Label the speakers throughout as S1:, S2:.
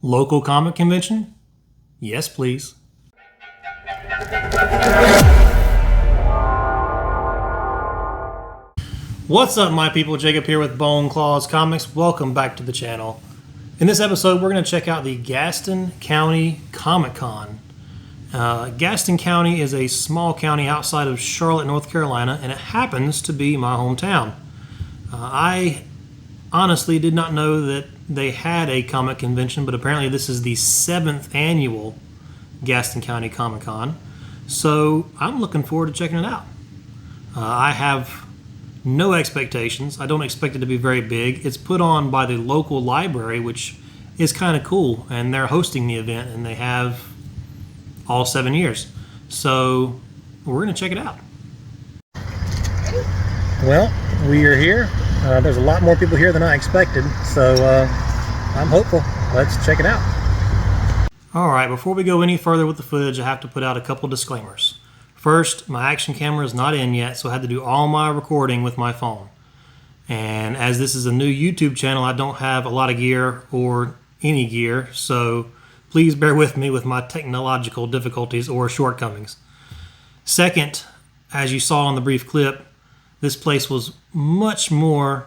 S1: Local comic convention? Yes, please. What's up, my people? Jacob here with Bone Claws Comics. Welcome back to the channel. In this episode, we're going to check out the Gaston County Comic Con. Gaston County is a small county outside of Charlotte, North Carolina, and it happens to be my hometown. I honestly did not know that they had a comic convention, but apparently this is the 7th annual Gaston County Comic Con, so I'm looking forward to checking it out. I have no expectations. I don't expect it to be very big. It's put on by the local library, which is kind of cool, and they're hosting the event, and they have all 7 years. So we're going to check it out. Well, we are here. There's a lot more people here than I expected, so I'm hopeful. Let's check it out. Alright, before we go any further with the footage, I have to put out a couple disclaimers. First, my action camera is not in yet, so I had to do all my recording with my phone. And as this is a new YouTube channel, I don't have a lot of gear or any gear, so please bear with me with my technological difficulties or shortcomings. Second, as you saw in the brief clip, this place was much more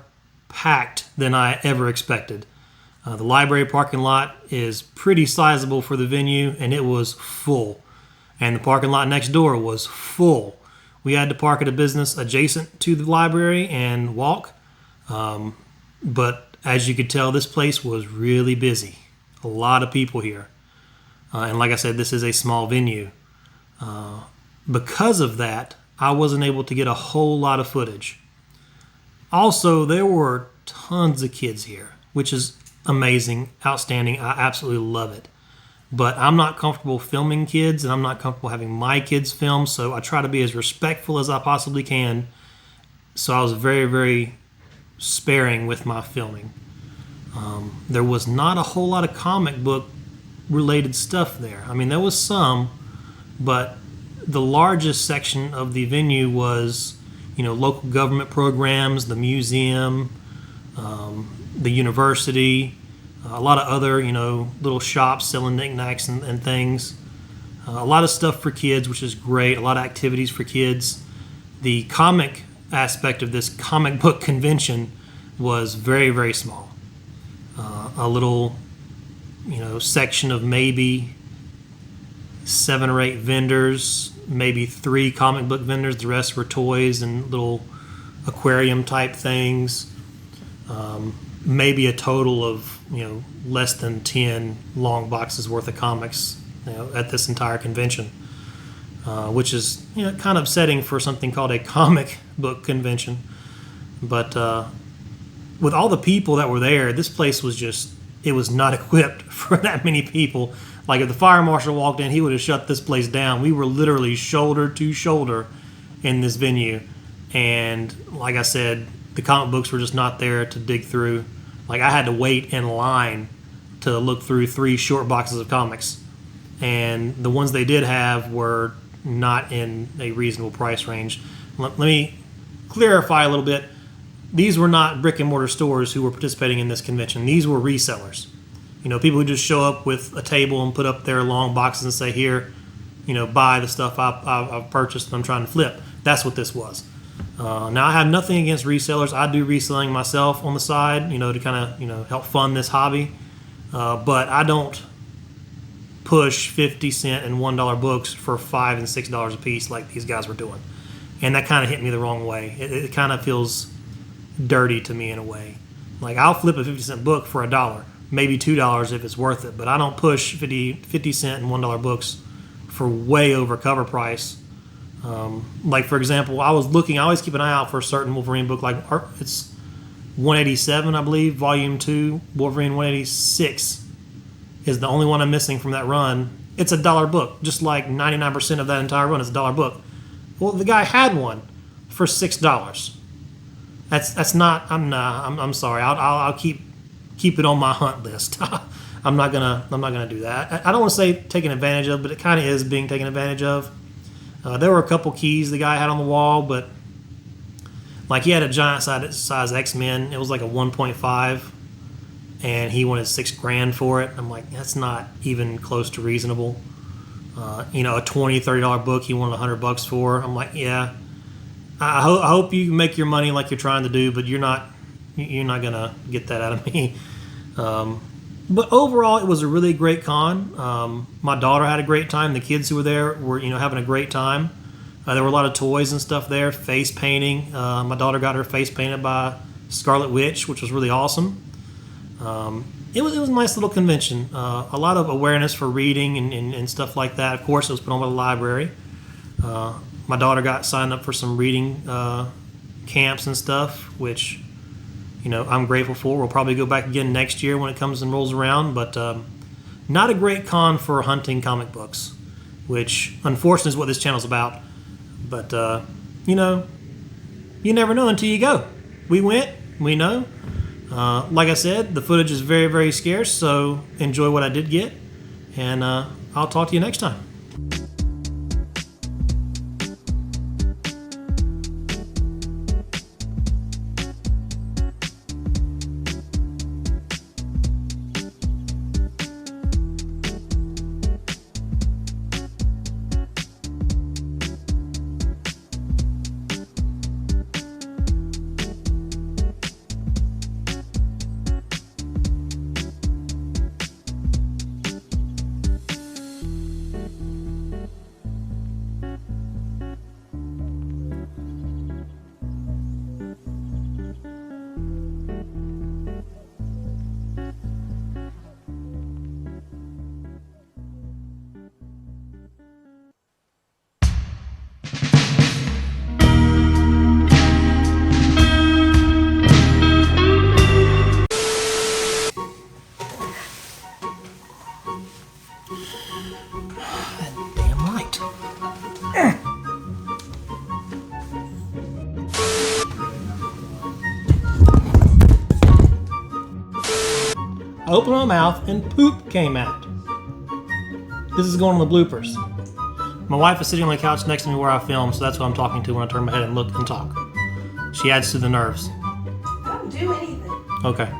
S1: packed than I ever expected. The library parking lot is pretty sizable for the venue, and it was full. And the parking lot next door was full. We had to park at a business adjacent to the library and walk. But as you could tell, this place was really busy. A lot of people here. And like I said, this is a small venue. Because of that, I wasn't able to get a whole lot of footage. Also, there were tons of kids here, which is amazing, outstanding. I absolutely love it. But I'm not comfortable filming kids, and I'm not comfortable having my kids film, so I try to be as respectful as I possibly can. So I was very, very sparing with my filming. There was not a whole lot of comic book related stuff there. I mean, there was some, but the largest section of the venue was, local government programs, the museum, the university, a lot of other, little shops selling knickknacks and things. A lot of stuff for kids, which is great. A lot of activities for kids. The comic aspect of this comic book convention was very, very small. A little, section of maybe 7 or 8 vendors, maybe 3 comic book vendors. The rest were toys and little aquarium type things. Maybe a total of less than 10 long boxes worth of comics at this entire convention, which is kind of upsetting for something called a comic book convention. But with all the people that were there, this place was it was not equipped for that many people. Like if the fire marshal walked in, he would have shut this place down. We were literally shoulder to shoulder in this venue. And like I said, the comic books were just not there to dig through. Like I had to wait in line to look through 3 short boxes of comics. And the ones they did have were not in a reasonable price range. Let me clarify a little bit. These were not brick and mortar stores who were participating in this convention. These were resellers. People who just show up with a table and put up their long boxes and say, here, buy the stuff I've purchased and I'm trying to flip. That's what this was. Now, I have nothing against resellers. I do reselling myself on the side, to kind of, help fund this hobby. But I don't push 50-cent and $1 books for $5 and $6 a piece like these guys were doing. And that kind of hit me the wrong way. It kind of feels dirty to me in a way. Like, I'll flip a 50-cent book for $1, maybe $2 if it's worth it. But I don't push 50-cent and $1 books for way over cover price. Like, for example, I always keep an eye out for a certain Wolverine book, like it's 187, I believe, volume 2, Wolverine 186 is the only one I'm missing from that run. It's $1 book, just like 99% of that entire run is $1 book. Well, the guy had one for $6. That's not. I'm sorry. I'll keep it on my hunt list. I'm not gonna do that. I don't want to say taken advantage of, but it kind of is being taken advantage of. There were a couple keys the guy had on the wall, but like he had a giant size X-Men. It was like a 1.5, and he wanted $6,000 for it. I'm like, that's not even close to reasonable. You know, a $20-$30 book he wanted $100 for. I'm like, yeah, I hope you make your money like you're trying to do, but you're not gonna get that out of me. But overall, it was a really great con. My daughter had a great time. The kids who were there were, you know, having a great time. There were a lot of toys and stuff there, face painting. My daughter got her face painted by Scarlet Witch, which was really awesome. It was a nice little convention. A lot of awareness for reading and stuff like that. Of course, it was put on by the library. My daughter got signed up for some reading camps and stuff, which, you know, I'm grateful for. We'll probably go back again next year when it comes and rolls around, but not a great con for hunting comic books, which unfortunately is what this channel's about. But, you know, you never know until you go. We went, we know. Like I said, the footage is very, very scarce, so enjoy what I did get, and I'll talk to you next time. I opened my mouth and poop came out. This is going on the bloopers. My wife is sitting on the couch next to me where I film, so that's what I'm talking to when I turn my head and look and talk. She adds to the nerves.
S2: Don't do anything.
S1: Okay.